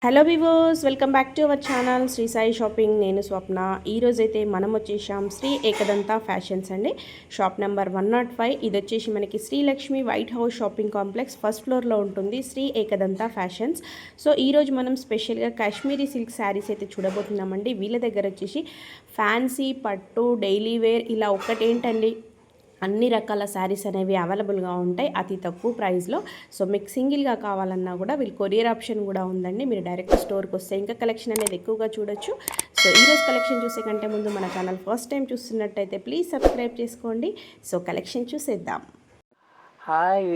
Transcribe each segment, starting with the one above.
Hello వివోస్, welcome back to our channel Sri Sai shopping. నేను స్వప్న. ఈరోజైతే మనం వచ్చేసాం శ్రీ ఏకదంత ఫ్యాషన్స్ అండి. Shop number 105. ఇది వచ్చేసి మనకి Srilakshmi white house shopping complex first ఫ్లోర్లో ఉంటుంది శ్రీ ఏకదంత ఫ్యాషన్స్. సో ఈరోజు మనం స్పెషల్గా కాశ్మీరీ సిల్క్ శారీస్ అయితే చూడబోతున్నామండి. వీళ్ళ దగ్గర వచ్చేసి ఫ్యాన్సీ, పట్టు, డైలీ వేర్ ఇలా ఒక్కటేంటండి, అన్ని రకాల శారీస్ అనేవి అవైలబుల్గా ఉంటాయి అతి తక్కువ ప్రైస్లో. సో మీకు సింగిల్గా కావాలన్నా కూడా వీళ్ళు కొరియర్ ఆప్షన్ కూడా ఉందండి. మీరు డైరెక్ట్ స్టోర్కి వస్తే ఇంకా కలెక్షన్ అనేది ఎక్కువగా చూడొచ్చు. సో ఈరోజు కలెక్షన్ చూసే కంటే ముందు మన ఛానల్ ఫస్ట్ టైం చూస్తున్నట్టయితే ప్లీజ్ సబ్స్క్రైబ్ చేసుకోండి. సో కలెక్షన్ చూసేద్దాం. Hi,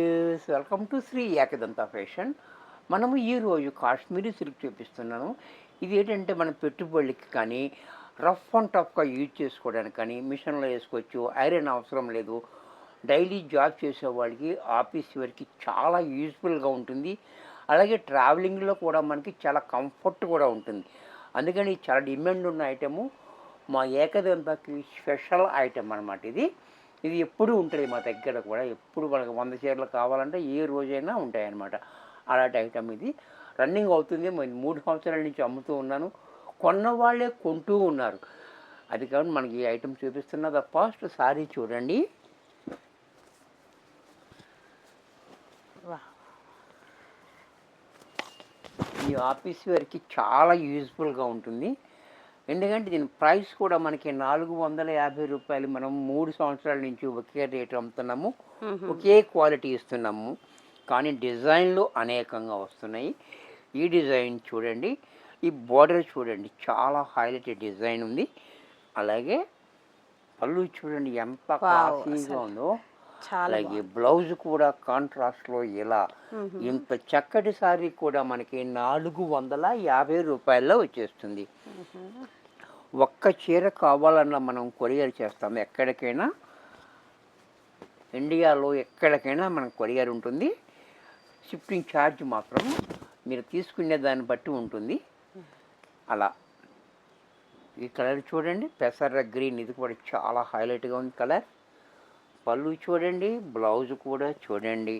welcome to Sri Ekadanta fashion. మనము ఈరోజు కాశ్మీరీ సిల్క్ చూపిస్తున్నాను. ఇది ఏంటంటే మన పెట్టుబడులకి కానీ రఫ్ అండ్ టఫ్గా యూజ్ చేసుకోవడానికి కానీ మిషన్లో వేసుకోవచ్చు, ఐరన్ అవసరం లేదు. డైలీ జాబ్ చేసే వాళ్ళకి, ఆఫీస్ వరకు చాలా యూజ్ఫుల్గా ఉంటుంది. అలాగే ట్రావెలింగ్లో కూడా మనకి చాలా కంఫర్ట్ కూడా ఉంటుంది. అందుకని చాలా డిమాండ్ ఉన్న ఐటెము, మా ఏకదంతకి స్పెషల్ ఐటెం అన్నమాట ఇది. ఇది ఎప్పుడు ఉంటుంది మా దగ్గర కూడా. ఎప్పుడు మనకు 100 చీరలు కావాలంటే ఏ రోజైనా ఉంటాయన్నమాట. అలాంటి ఐటమ్ ఇది. రన్నింగ్ అవుతుంది. నేను 3 సంవత్సరాల నుంచి అమ్ముతూ ఉన్నాను. కొన్న వాళ్ళే కొంటూ ఉన్నారు. అది కాబట్టి మనకి ఈ ఐటమ్ చూపిస్తున్న ద ఫస్ట్ సారీ చూడండి. ఈ ఆఫీస్ వేర్కి చాలా యూజ్ఫుల్గా ఉంటుంది. ఎందుకంటే దీని ప్రైస్ కూడా మనకి 450 రూపాయలు. మనం 3 సంవత్సరాల నుంచి ఒకే రేట్ అమ్ముతున్నాము, ఒకే క్వాలిటీ ఇస్తున్నాము. కానీ డిజైన్లు అనేకంగా వస్తున్నాయి. ఈ డిజైన్ చూడండి, ఈ బోర్డర్ చూడండి, చాలా హైలైట్ డిజైన్ ఉంది. అలాగే పళ్ళు చూడండి ఎంత క్లాసీగా ఉందో. అలాగే బ్లౌజ్ కూడా కాంట్రాస్ట్లో ఇలా ఇంత చక్కటి సారీ కూడా మనకి 450 రూపాయల్లో వచ్చేస్తుంది. ఒక్క చీర కావాలన్నా మనం కొరియర్ చేస్తాము. ఎక్కడికైనా ఇండియాలో ఎక్కడికైనా మనం కొరియర్ ఉంటుంది. షిప్పింగ్ ఛార్జ్ మాత్రం మీరు తీసుకునే దాన్ని బట్టి ఉంటుంది. అలా ఈ కలర్ చూడండి, పెసర గ్రీన్, ఇది కూడా చాలా హైలైట్గా ఉంది కలర్. పళ్ళు చూడండి, బ్లౌజ్ కూడా చూడండి.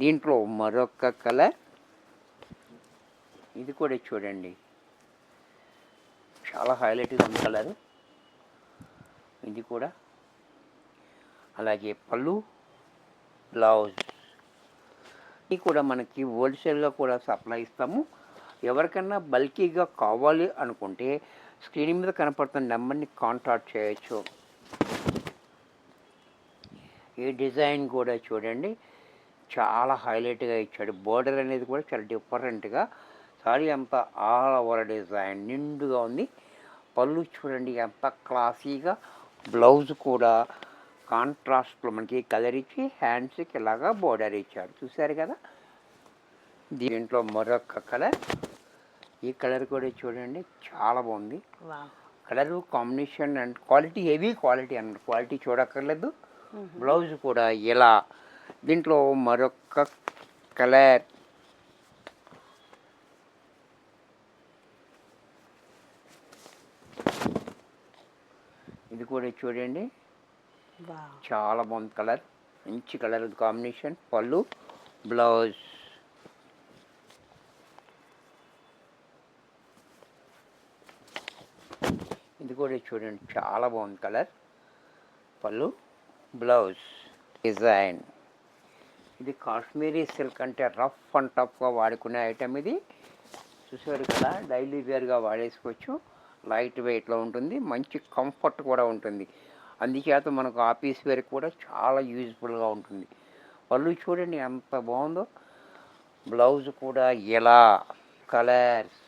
దీంట్లో మరొక కలర్, ఇది కూడా చూడండి, చాలా హైలైట్గా ఉంది కలర్. ఇది కూడా అలాగే పళ్ళు, బ్లౌజ్. ఇది కూడా మనకి హోల్సేల్గా కూడా సప్లై ఇస్తాము. ఎవరికన్నా బల్కీగా కావాలి అనుకుంటే స్క్రీన్ మీద కనపడుతున్న నెంబర్ని కాంటాక్ట్ చేయొచ్చు. ఈ డిజైన్ కూడా చూడండి, చాలా హైలైట్గా ఇచ్చాడు. బోర్డర్ అనేది కూడా చాలా డిఫరెంట్గా. సారీ అంతా ఆల్ ఓవర్ డిజైన్ నిండుగా ఉంది. పళ్ళు చూడండి ఎంత క్లాసీగా. బ్లౌజ్ కూడా కాంట్రాస్ట్లో మనకి కలర్ ఇచ్చి హ్యాండ్స్కి ఇలాగా బోర్డర్ ఇచ్చాడు. చూసారు కదా. దీంట్లో మరొక కలర్, ఈ కలర్ కూడా చూడండి చాలా బాగుంది. Colour combination and quality, heavy quality అన్నమాట. క్వాలిటీ చూడక్కర్లేదు. బ్లౌజ్ కూడా ఇలా. దీంట్లో మరొక కలర్, ఇది కూడా చూడండి చాలా బాగుంది కలర్. మంచి కలర్ కాంబినేషన్. పళ్ళు, బ్లౌజ్. ఇది కూడా చూడండి చాలా బాగుంది కలర్. పళ్ళు, బ్లౌజ్. డిజైన్ ఇది కాశ్మీరీ సిల్క్ అంటే రఫ్ అండ్ టఫ్గా వాడుకునే ఐటమ్ ఇది. చూసారు కదా, డైలీ వేర్గా వాడేసుకోవచ్చు. లైట్ వెయిట్లో ఉంటుంది, మంచి కంఫర్ట్ కూడా ఉంటుంది. అందుచేత మనకు ఆఫీస్ వేర్ కూడా చాలా యూజ్ఫుల్గా ఉంటుంది. పళ్ళు చూడండి ఎంత బాగుందో. బ్లౌజ్ కూడా ఇలా. కలర్స్,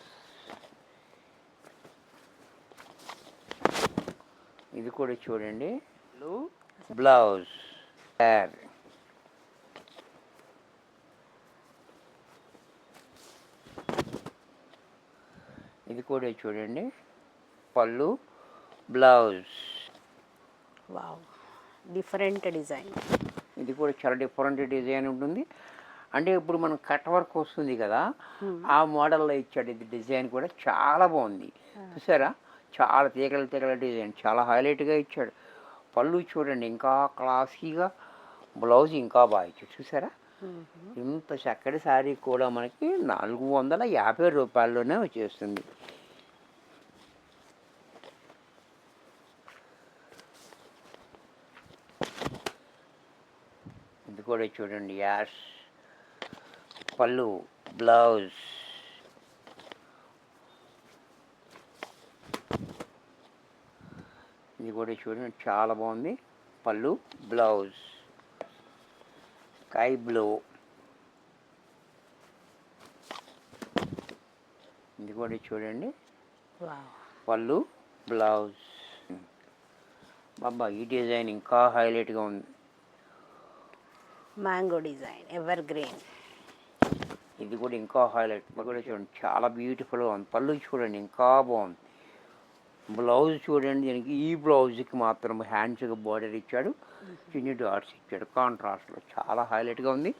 ఇది కూడా చూడండి, బ్లౌజ్. ఇది కూడా చూడండి, పళ్ళు, బ్లౌజ్. Different design. ఇది కూడా చాలా డిఫరెంట్ డిజైన్ ఉంటుంది. అంటే ఇప్పుడు మనం కట్ వర్క్ వస్తుంది కదా, ఆ మోడల్లో ఇచ్చాడు. ఇది డిజైన్ కూడా చాలా బాగుంది. చూసారా, చాలా తీగల తీగల డిజైన్, చాలా హైలైట్గా ఇచ్చాడు. పళ్ళు చూడండి ఇంకా క్లాసీగా, బ్లౌజ్ ఇంకా బాగా ఇచ్చాడు. చూసారా, ఇంత చక్కటి శారీ కూడా మనకి 450 రూపాయల్లోనే వచ్చేస్తుంది. ఇది కూడా చూడండి, యాష్ పళ్ళు, బ్లౌజ్. ఇది కూడా చూడండి, చాలా బాగుంది. పళ్ళు, బ్లౌజ్ స్కై బ్లూ. ఇది కూడా చూడండి, పళ్ళు, బ్లౌజ్. బాబా, ఈ డిజైన్ ఇంకా హైలైట్గా ఉంది. Mango design, ever green. ఇది కూడా ఇంకా హైలైట్. ఇది కూడా చూడండి, చాలా బ్యూటిఫుల్గా ఉంది. పళ్ళు చూడండి, ఇంకా బాగుంది. బ్లౌజ్ చూడండి, దీనికి ఈ బ్లౌజ్కి మాత్రం హ్యాండ్స్గా బార్డర్ ఇచ్చాడు, చిన్ని డాట్స్ ఇచ్చాడు కాంట్రాస్ట్లో. చాలా హైలైట్గా ఉంది.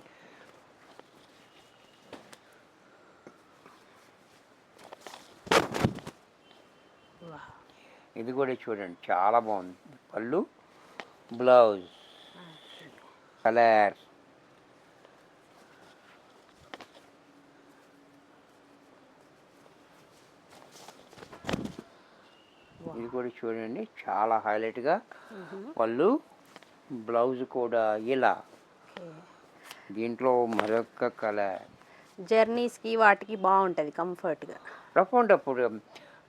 ఇది కూడా చూడండి, చాలా బాగుంది. పళ్ళు, బ్లౌజ్ కలర్. ఇది కూడా చూడండి, చాలా హైలైట్గా. పళ్ళు, బ్లౌజ్ కూడా ఇలా. దీంట్లో మరొక కలర్. జర్నీస్కి వాటికి బాగుంటుంది కంఫర్ట్గా. రఫ్ అండ్ టఫ్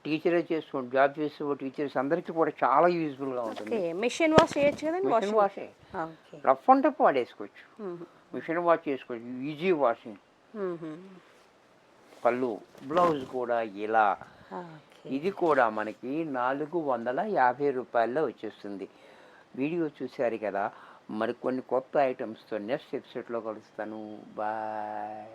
టీచరే చేసుకోండి, జాబ్ చేసే టీచర్స్ అందరికీ కూడా చాలా యూజ్ఫుల్గా ఉంటుంది. ఓకే, మిషన్ వాష్ చేయొచ్చు కదండి. మిషన్ వాషే, ఓకే. రఫ్ అండ్ టఫ్ వాడేసుకోవచ్చు, మిషన్ వాష్ చేసుకోవచ్చు, ఈజీ వాషింగ్. పళ్ళు, బ్లౌజ్ కూడా ఇలా. ఇది కూడా మనకి 450 రూపాయల్లో వచ్చేస్తుంది. వీడియో చూశారు కదా, మరికొన్ని కొత్త ఐటమ్స్తో నెక్స్ట్ ఎపిసోడ్లో కలుస్తాను. బాయ్.